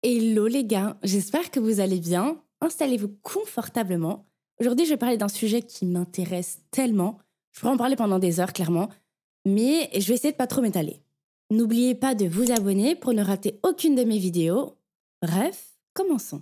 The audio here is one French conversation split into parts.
Hello les gars, j'espère que vous allez bien. Installez-vous confortablement. Aujourd'hui, je vais parler d'un sujet qui m'intéresse tellement. Je pourrais en parler pendant des heures, clairement, mais je vais essayer de pas trop m'étaler. N'oubliez pas de vous abonner pour ne rater aucune de mes vidéos. Bref, commençons.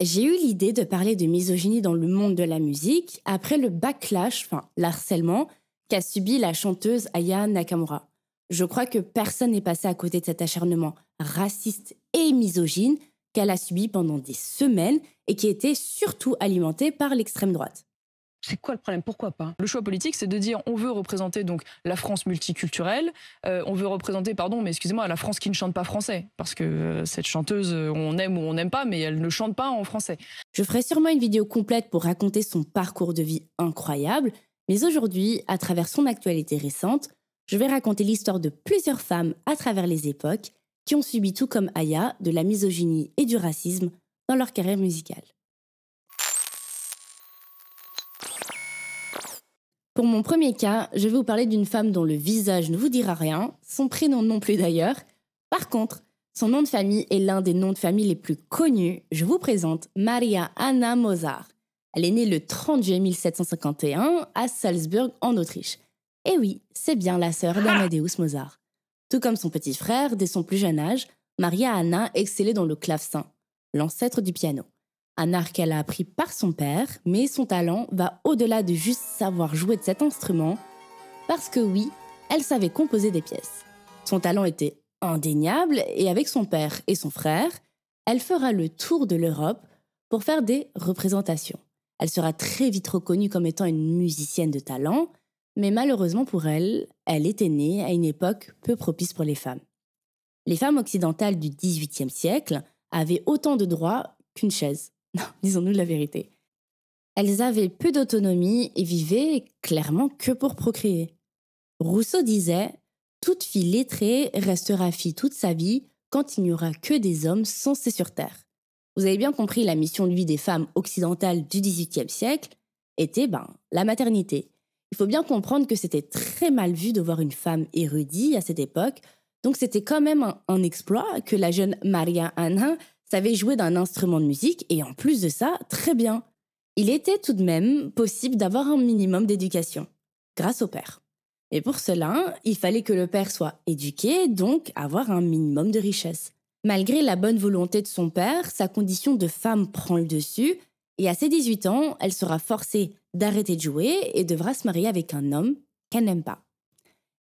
J'ai eu l'idée de parler de misogynie dans le monde de la musique après le backlash, l'harcèlement, qu'a subi la chanteuse Aya Nakamura. Je crois que personne n'est passé à côté de cet acharnement raciste et misogyne qu'elle a subi pendant des semaines et qui était surtout alimenté par l'extrême droite. C'est quoi le problème? Pourquoi pas? Le choix politique, c'est de dire on veut représenter donc la France multiculturelle, on veut représenter, pardon, mais excusez-moi, la France qui ne chante pas français. Parce que cette chanteuse, on aime ou on n'aime pas, mais elle ne chante pas en français. Je ferai sûrement une vidéo complète pour raconter son parcours de vie incroyable, mais aujourd'hui, à travers son actualité récente, je vais raconter l'histoire de plusieurs femmes à travers les époques qui ont subi tout comme Aya de la misogynie et du racisme dans leur carrière musicale. Pour mon premier cas, je vais vous parler d'une femme dont le visage ne vous dira rien, son prénom non plus d'ailleurs. Par contre, son nom de famille est l'un des noms de famille les plus connus. Je vous présente Maria Anna Mozart. Elle est née le 30 juillet 1751 à Salzbourg en Autriche. Et oui, c'est bien la sœur d'Amadeus Mozart. Tout comme son petit frère, dès son plus jeune âge, Maria Anna excellait dans le clavecin, l'ancêtre du piano. Un art qu'elle a appris par son père, mais son talent va au-delà de juste savoir jouer de cet instrument, parce que oui, elle savait composer des pièces. Son talent était indéniable, et avec son père et son frère, elle fera le tour de l'Europe pour faire des représentations. Elle sera très vite reconnue comme étant une musicienne de talent, mais malheureusement pour elle, elle était née à une époque peu propice pour les femmes. Les femmes occidentales du XVIIIe siècle avaient autant de droits qu'une chaise. Non, disons-nous la vérité. Elles avaient peu d'autonomie et vivaient clairement que pour procréer. Rousseau disait « Toute fille lettrée restera fille toute sa vie quand il n'y aura que des hommes censés sur terre ». Vous avez bien compris, la mission de vie des femmes occidentales du XVIIIe siècle était la maternité. Il faut bien comprendre que c'était très mal vu de voir une femme érudite à cette époque, donc c'était quand même un exploit que la jeune Maria Anna savait jouer d'un instrument de musique et en plus de ça, très bien. Il était tout de même possible d'avoir un minimum d'éducation, grâce au père. Et pour cela, il fallait que le père soit éduqué, donc avoir un minimum de richesse. Malgré la bonne volonté de son père, sa condition de femme prend le dessus et à ses 18 ans, elle sera forcée d'arrêter de jouer et devra se marier avec un homme qu'elle n'aime pas.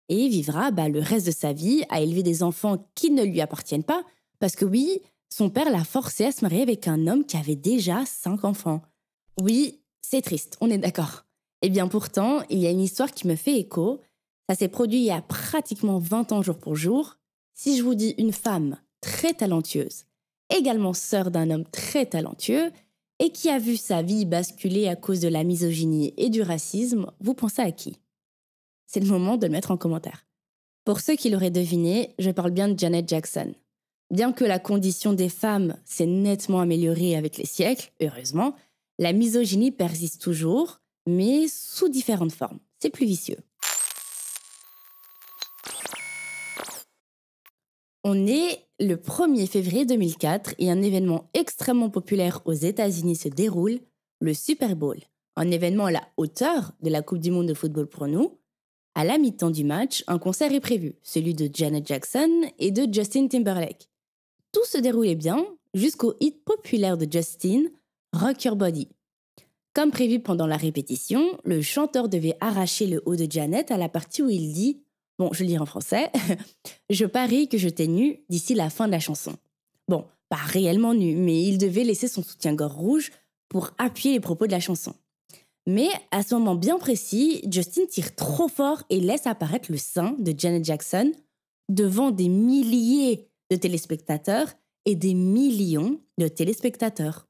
Et vivra le reste de sa vie à élever des enfants qui ne lui appartiennent pas, parce que oui, son père l'a forcée à se marier avec un homme qui avait déjà 5 enfants. Oui, c'est triste, on est d'accord. Eh bien pourtant, il y a une histoire qui me fait écho. Ça s'est produit il y a pratiquement 20 ans jour pour jour. Si je vous dis une femme très talentueuse, également sœur d'un homme très talentueux, et qui a vu sa vie basculer à cause de la misogynie et du racisme, vous pensez à qui? C'est le moment de le mettre en commentaire. Pour ceux qui l'auraient deviné, je parle bien de Janet Jackson. Bien que la condition des femmes s'est nettement améliorée avec les siècles, heureusement, la misogynie persiste toujours, mais sous différentes formes. C'est plus vicieux. On est le 1er février 2004 et un événement extrêmement populaire aux États-Unis se déroule, le Super Bowl. Un événement à la hauteur de la Coupe du Monde de football pour nous. À la mi-temps du match, un concert est prévu, celui de Janet Jackson et de Justin Timberlake. Tout se déroulait bien jusqu'au hit populaire de Justin, Rock Your Body. Comme prévu pendant la répétition, le chanteur devait arracher le haut de Janet à la partie où il dit « Bon, je lis en français. Je parie que je t'ai nu d'ici la fin de la chanson. » Bon, pas réellement nu, mais il devait laisser son soutien-gorge rouge pour appuyer les propos de la chanson. Mais à ce moment bien précis, Justin tire trop fort et laisse apparaître le sein de Janet Jackson devant des milliers de téléspectateurs et des millions de téléspectateurs.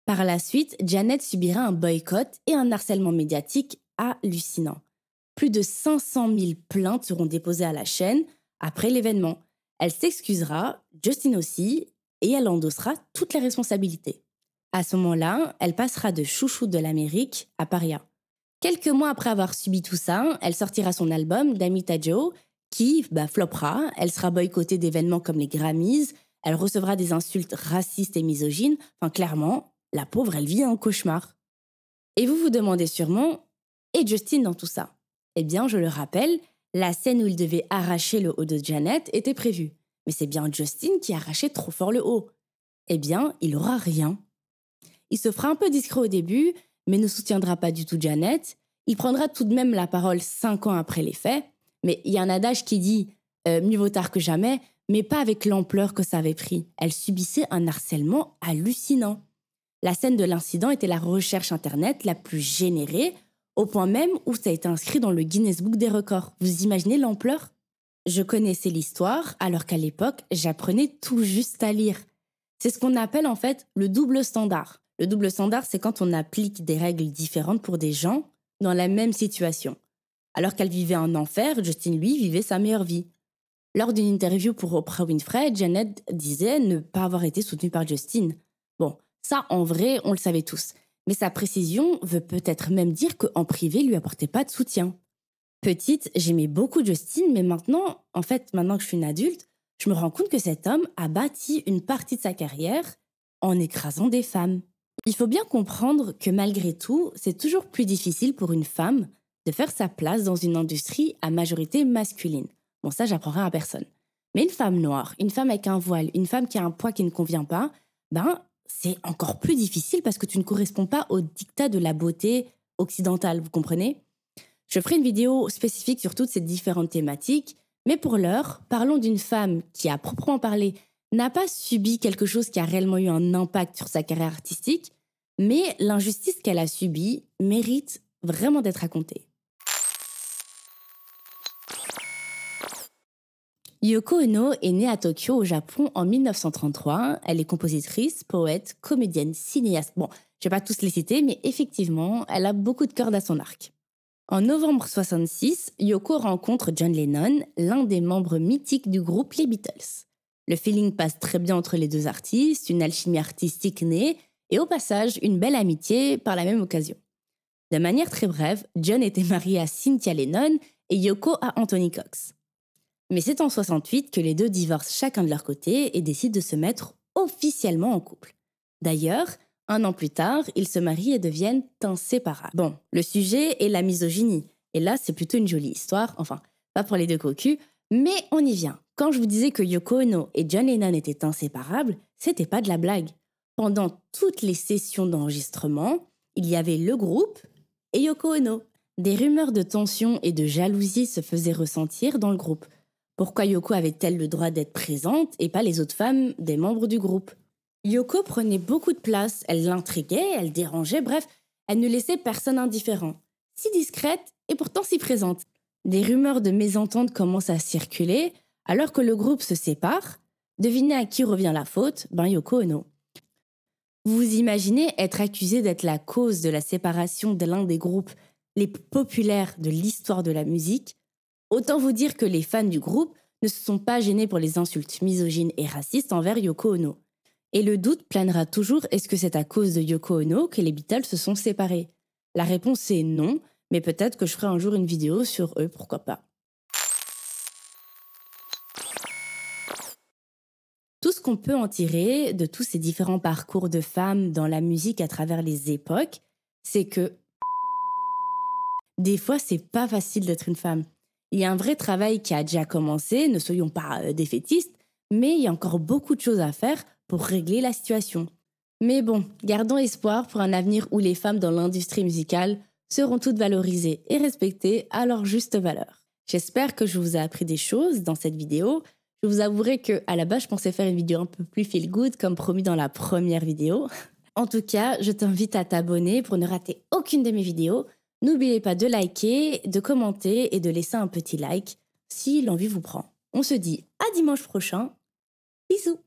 Par la suite, Janet subira un boycott et un harcèlement médiatique hallucinant. Plus de 500 000 plaintes seront déposées à la chaîne après l'événement. Elle s'excusera, Justin aussi, et elle endossera toutes les responsabilités. À ce moment-là, elle passera de chouchou de l'Amérique à paria. Quelques mois après avoir subi tout ça, elle sortira son album Damita Joe, qui floppera. Elle sera boycottée d'événements comme les Grammys, elle recevra des insultes racistes et misogynes. Enfin, clairement, la pauvre, elle vit un cauchemar. Et vous vous demandez sûrement, et Justin dans tout ça? Eh bien, je le rappelle, la scène où il devait arracher le haut de Janet était prévue. Mais c'est bien Justin qui arrachait trop fort le haut. Eh bien, il aura rien. Il se fera un peu discret au début, mais ne soutiendra pas du tout Janet. Il prendra tout de même la parole 5 ans après les faits. Mais il y a un adage qui dit mieux vaut tard que jamais, mais pas avec l'ampleur que ça avait pris. Elle subissait un harcèlement hallucinant. La scène de l'incident était la recherche Internet la plus générée, au point même où ça a été inscrit dans le Guinness Book des records. Vous imaginez l'ampleur? Je connaissais l'histoire, alors qu'à l'époque, j'apprenais tout juste à lire. C'est ce qu'on appelle en fait le double standard. Le double standard, c'est quand on applique des règles différentes pour des gens dans la même situation. Alors qu'elle vivait un enfer, Justin, lui, vivait sa meilleure vie. Lors d'une interview pour Oprah Winfrey, Janet disait ne pas avoir été soutenue par Justin. Bon, ça, en vrai, on le savait tous. Mais sa précision veut peut-être même dire qu'en privé, il lui apportait pas de soutien. Petite, j'aimais beaucoup Justin, mais maintenant que je suis une adulte, je me rends compte que cet homme a bâti une partie de sa carrière en écrasant des femmes. Il faut bien comprendre que malgré tout, c'est toujours plus difficile pour une femme de faire sa place dans une industrie à majorité masculine. Bon, ça, j'apprendrai à personne. Mais une femme noire, une femme avec un voile, une femme qui a un poids qui ne convient pas, c'est encore plus difficile parce que tu ne corresponds pas au diktat de la beauté occidentale, vous comprenez? Je ferai une vidéo spécifique sur toutes ces différentes thématiques, mais pour l'heure, parlons d'une femme qui, à proprement parler, n'a pas subi quelque chose qui a réellement eu un impact sur sa carrière artistique, mais l'injustice qu'elle a subie mérite vraiment d'être racontée. Yoko Ono est née à Tokyo, au Japon, en 1933. Elle est compositrice, poète, comédienne, cinéaste. Bon, je ne vais pas tous les citer, mais effectivement, elle a beaucoup de cordes à son arc. En novembre 1966, Yoko rencontre John Lennon, l'un des membres mythiques du groupe Les Beatles. Le feeling passe très bien entre les deux artistes, une alchimie artistique naît, et au passage, une belle amitié par la même occasion. De manière très brève, John était marié à Cynthia Lennon et Yoko à Anthony Cox. Mais c'est en 68 que les deux divorcent chacun de leur côté et décident de se mettre officiellement en couple. D'ailleurs, 1 an plus tard, ils se marient et deviennent inséparables. Bon, le sujet est la misogynie. Et là, c'est plutôt une jolie histoire. Enfin, pas pour les deux cocus, mais on y vient. Quand je vous disais que Yoko Ono et John Lennon étaient inséparables, c'était pas de la blague. Pendant toutes les sessions d'enregistrement, il y avait le groupe et Yoko Ono. Des rumeurs de tension et de jalousie se faisaient ressentir dans le groupe. Pourquoi Yoko avait-elle le droit d'être présente et pas les autres femmes des membres du groupe? Yoko prenait beaucoup de place, elle l'intriguait, elle dérangeait, bref, elle ne laissait personne indifférent. Si discrète et pourtant si présente. Des rumeurs de mésentente commencent à circuler, alors que le groupe se sépare. Devinez à qui revient la faute? Yoko Ono. Vous vous imaginez être accusé d'être la cause de la séparation de l'un des groupes les plus populaires de l'histoire de la musique? Autant vous dire que les fans du groupe ne se sont pas gênés pour les insultes misogynes et racistes envers Yoko Ono. Et le doute planera toujours, est-ce que c'est à cause de Yoko Ono que les Beatles se sont séparés? La réponse est non, mais peut-être que je ferai un jour une vidéo sur eux, pourquoi pas. Tout ce qu'on peut en tirer de tous ces différents parcours de femmes dans la musique à travers les époques, c'est que des fois, c'est pas facile d'être une femme. Il y a un vrai travail qui a déjà commencé, ne soyons pas défaitistes, mais il y a encore beaucoup de choses à faire pour régler la situation. Mais bon, gardons espoir pour un avenir où les femmes dans l'industrie musicale seront toutes valorisées et respectées à leur juste valeur. J'espère que je vous ai appris des choses dans cette vidéo. Je vous avouerai qu'à la base, je pensais faire une vidéo un peu plus feel good, comme promis dans la première vidéo. En tout cas, je t'invite à t'abonner pour ne rater aucune de mes vidéos. N'oubliez pas de liker, de commenter et de laisser un petit like si l'envie vous prend. On se dit à dimanche prochain. Bisous!